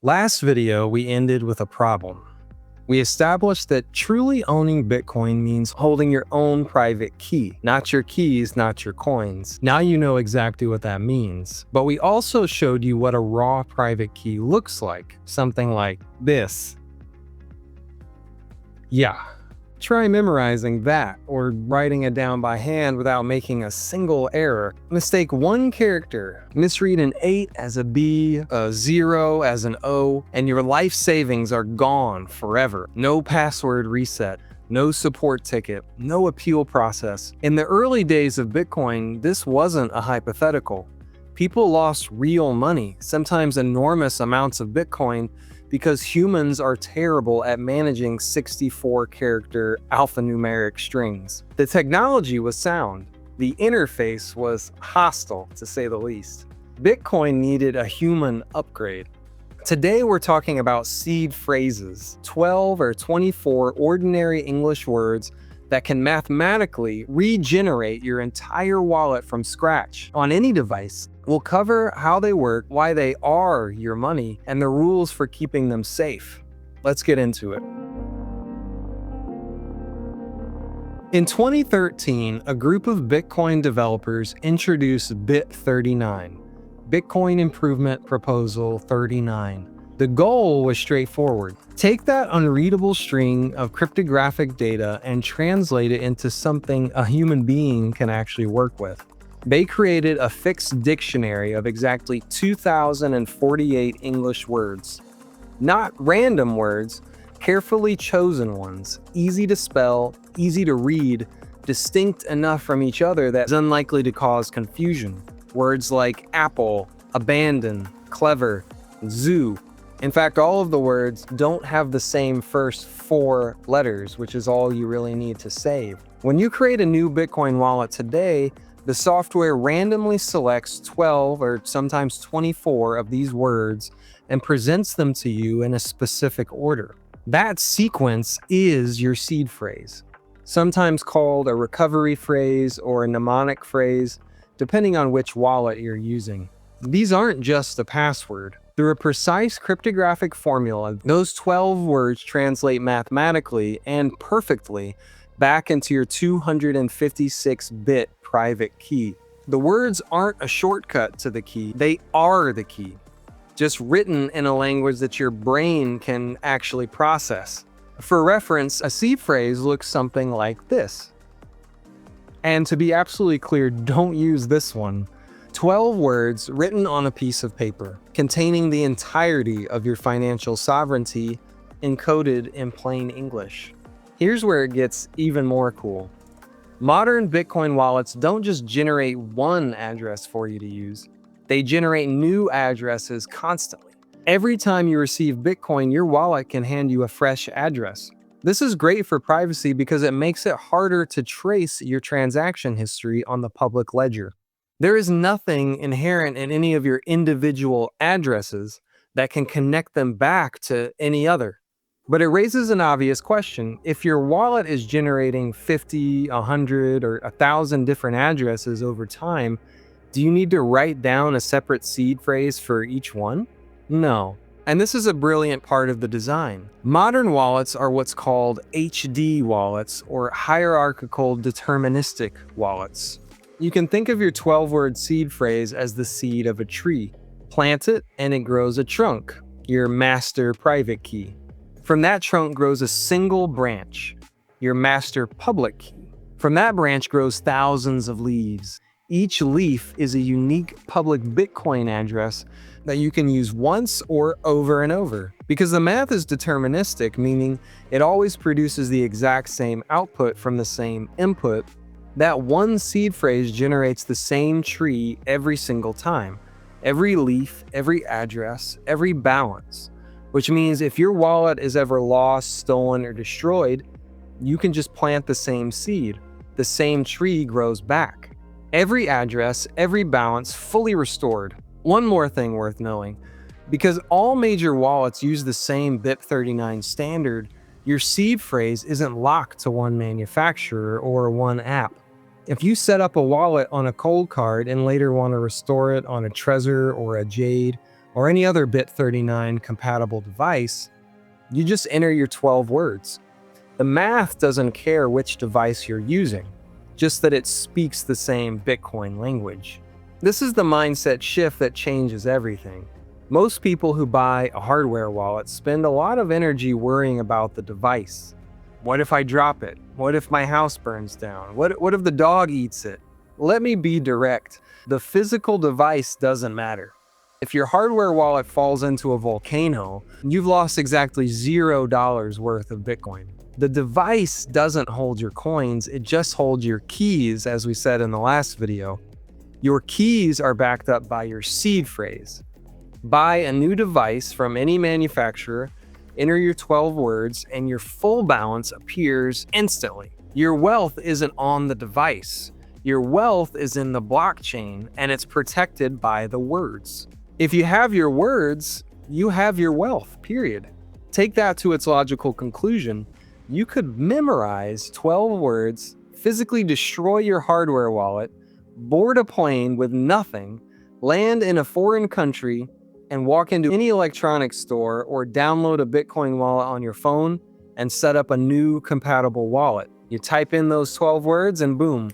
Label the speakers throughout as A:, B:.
A: Last video, we ended with a problem. We established that truly owning Bitcoin means holding your own private key, not your keys, not your coins. Now you know exactly what that means. But we also showed you what a raw private key looks like, something like this. Yeah. Try memorizing that or writing it down by hand without making a single error. Mistake one character, misread an 8 as a B, a 0 as an O, and your life savings are gone forever. No password reset, no support ticket, no appeal process. In the early days of Bitcoin, this wasn't a hypothetical. People lost real money, sometimes enormous amounts of Bitcoin, because humans are terrible at managing 64-character alphanumeric strings. The technology was sound. The interface was hostile, to say the least. Bitcoin needed a human upgrade. Today we're talking about seed phrases, 12 or 24 ordinary English words that can mathematically regenerate your entire wallet from scratch on any device. We'll cover how they work, why they are your money, and the rules for keeping them safe. Let's get into it. In 2013, a group of Bitcoin developers introduced Bit39, Bitcoin Improvement Proposal 39. The goal was straightforward. Take that unreadable string of cryptographic data and translate it into something a human being can actually work with. They created a fixed dictionary of exactly 2,048 English words. Not random words, carefully chosen ones, easy to spell, easy to read, distinct enough from each other that is unlikely to cause confusion. Words like apple, abandon, clever, zoo. In fact, all of the words don't have the same first 4 letters, which is all you really need to save. When you create a new Bitcoin wallet today, the software randomly selects 12 or sometimes 24 of these words and presents them to you in a specific order. That sequence is your seed phrase, sometimes called a recovery phrase or a mnemonic phrase, depending on which wallet you're using. These aren't just a password. Through a precise cryptographic formula, those 12 words translate mathematically and perfectly back into your 256-bit private key. The words aren't a shortcut to the key, they are the key, just written in a language that your brain can actually process. For reference, a seed phrase looks something like this. And to be absolutely clear, don't use this one. 12 words written on a piece of paper, containing the entirety of your financial sovereignty, encoded in plain English. Here's where it gets even more cool. Modern Bitcoin wallets don't just generate one address for you to use, they generate new addresses constantly. Every time you receive Bitcoin, your wallet can hand you a fresh address. This is great for privacy because it makes it harder to trace your transaction history on the public ledger. There is nothing inherent in any of your individual addresses that can connect them back to any other. But it raises an obvious question. If your wallet is generating 50, 100, or 1,000 different addresses over time, do you need to write down a separate seed phrase for each one? No. And this is a brilliant part of the design. Modern wallets are what's called HD wallets, or hierarchical deterministic wallets. You can think of your 12-word seed phrase as the seed of a tree. Plant it, and it grows a trunk, your master private key. From that trunk grows a single branch, your master public key. From that branch grows thousands of leaves. Each leaf is a unique public Bitcoin address that you can use once or over and over. Because the math is deterministic, meaning it always produces the exact same output from the same input, that one seed phrase generates the same tree every single time. Every leaf, every address, every balance. Which means if your wallet is ever lost, stolen, or destroyed, you can just plant the same seed. The same tree grows back. Every address, every balance, fully restored. One more thing worth knowing. Because all major wallets use the same BIP39 standard, your seed phrase isn't locked to one manufacturer or one app. If you set up a wallet on a cold card and later want to restore it on a Trezor or a Jade or any other bit39 compatible device, you just enter your 12 words. The math doesn't care which device you're using, just that it speaks the same Bitcoin language. This is the mindset shift that changes everything. Most people who buy a hardware wallet spend a lot of energy worrying about the device. What if I drop it? What if my house burns down? What if the dog eats it? Let me be direct. The physical device doesn't matter. If your hardware wallet falls into a volcano, you've lost exactly $0 worth of Bitcoin. The device doesn't hold your coins, it just holds your keys, as we said in the last video. Your keys are backed up by your seed phrase. Buy a new device from any manufacturer, enter your 12 words, and your full balance appears instantly. Your wealth isn't on the device. Your wealth is in the blockchain, and it's protected by the words. If you have your words, you have your wealth, period. Take that to its logical conclusion. You could memorize 12 words, physically destroy your hardware wallet, board a plane with nothing, land in a foreign country, and walk into any electronics store or download a Bitcoin wallet on your phone and set up a new compatible wallet. You type in those 12 words and boom,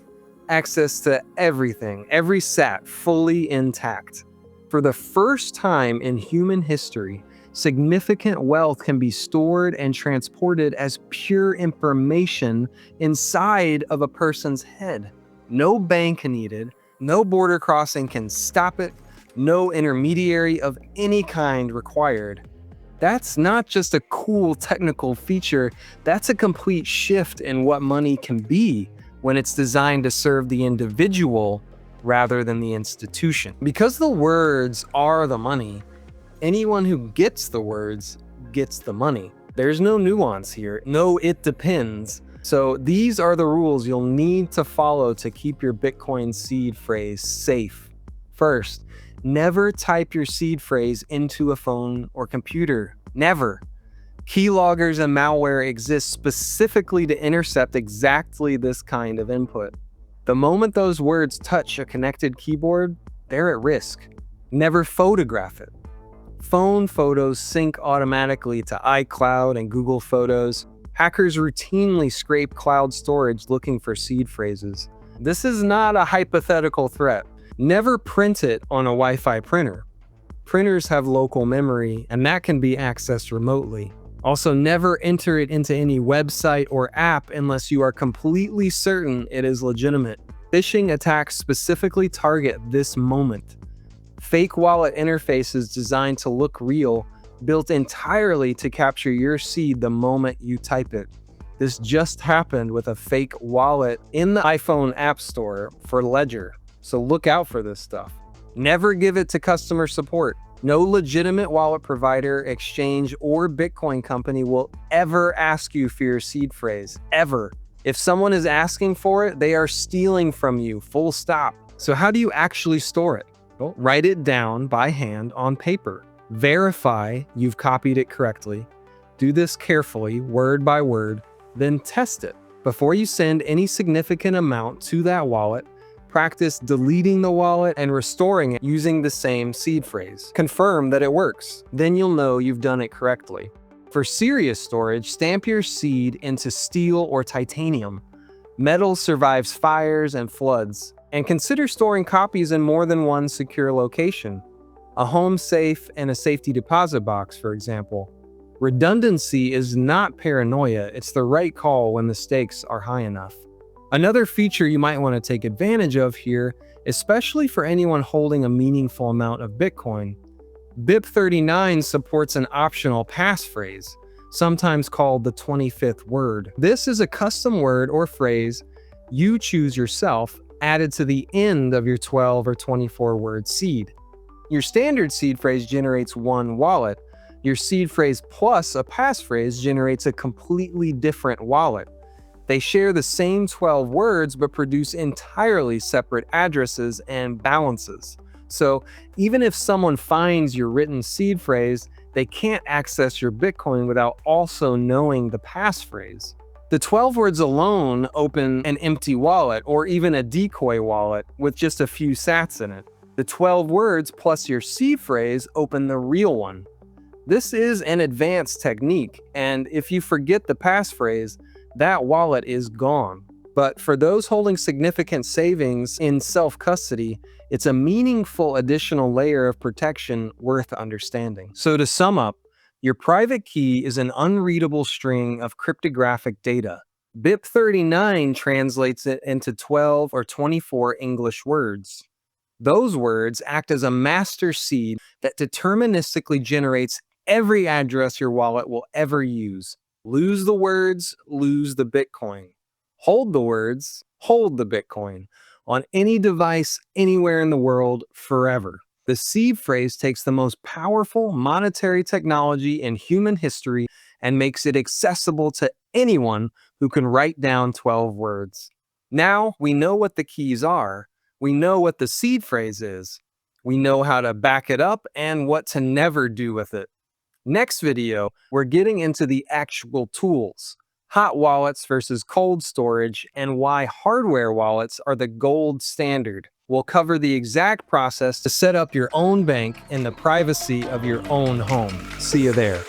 A: access to everything, every sat fully intact. For the first time in human history, significant wealth can be stored and transported as pure information inside of a person's head. No bank needed, no border crossing can stop it, no intermediary of any kind required. That's not just a cool technical feature, that's a complete shift in what money can be when it's designed to serve the individual rather than the institution. Because the words are the money, anyone who gets the words gets the money. There's no nuance here, no it depends. So these are the rules you'll need to follow to keep your Bitcoin seed phrase safe. First, never type your seed phrase into a phone or computer. Never. Keyloggers and malware exist specifically to intercept exactly this kind of input. The moment those words touch a connected keyboard, they're at risk. Never photograph it. Phone photos sync automatically to iCloud and Google Photos. Hackers routinely scrape cloud storage looking for seed phrases. This is not a hypothetical threat. Never print it on a Wi-Fi printer. Printers have local memory, and that can be accessed remotely. Also, never enter it into any website or app unless you are completely certain it is legitimate. Phishing attacks specifically target this moment. Fake wallet interfaces designed to look real, built entirely to capture your seed the moment you type it. This just happened with a fake wallet in the iPhone App Store for Ledger, so look out for this stuff. Never give it to customer support. No legitimate wallet provider, exchange, or Bitcoin company will ever ask you for your seed phrase, ever. If someone is asking for it, they are stealing from you, full stop. So how do you actually store it? Well, write it down by hand on paper. Verify you've copied it correctly. Do this carefully, word by word, then test it. Before you send any significant amount to that wallet, practice deleting the wallet and restoring it using the same seed phrase. Confirm that it works. Then you'll know you've done it correctly. For serious storage, stamp your seed into steel or titanium. Metal survives fires and floods. And consider storing copies in more than one secure location. A home safe and a safety deposit box, for example. Redundancy is not paranoia, it's the right call when the stakes are high enough. Another feature you might want to take advantage of here, especially for anyone holding a meaningful amount of Bitcoin. BIP39 supports an optional passphrase, sometimes called the 25th word. This is a custom word or phrase you choose yourself, added to the end of your 12 or 24 word seed. Your standard seed phrase generates one wallet. Your seed phrase plus a passphrase generates a completely different wallet. They share the same 12 words but produce entirely separate addresses and balances. So even if someone finds your written seed phrase, they can't access your Bitcoin without also knowing the passphrase. The 12 words alone open an empty wallet or even a decoy wallet with just a few sats in it. The 12 words plus your seed phrase open the real one. This is an advanced technique, and if you forget the passphrase, that wallet is gone. But for those holding significant savings in self-custody, it's a meaningful additional layer of protection worth understanding. So to sum up, your private key is an unreadable string of cryptographic data. BIP39 translates it into 12 or 24 English words. Those words act as a master seed that deterministically generates every address your wallet will ever use. Lose the words, lose the Bitcoin. Hold the words, hold the Bitcoin. On any device, anywhere in the world, forever. The seed phrase takes the most powerful monetary technology in human history and makes it accessible to anyone who can write down 12 words. Now we know what the keys are. We know what the seed phrase is. We know how to back it up and what to never do with it. Next video, we're getting into the actual tools, hot wallets versus cold storage, and why hardware wallets are the gold standard. We'll cover the exact process to set up your own bank in the privacy of your own home. See you there.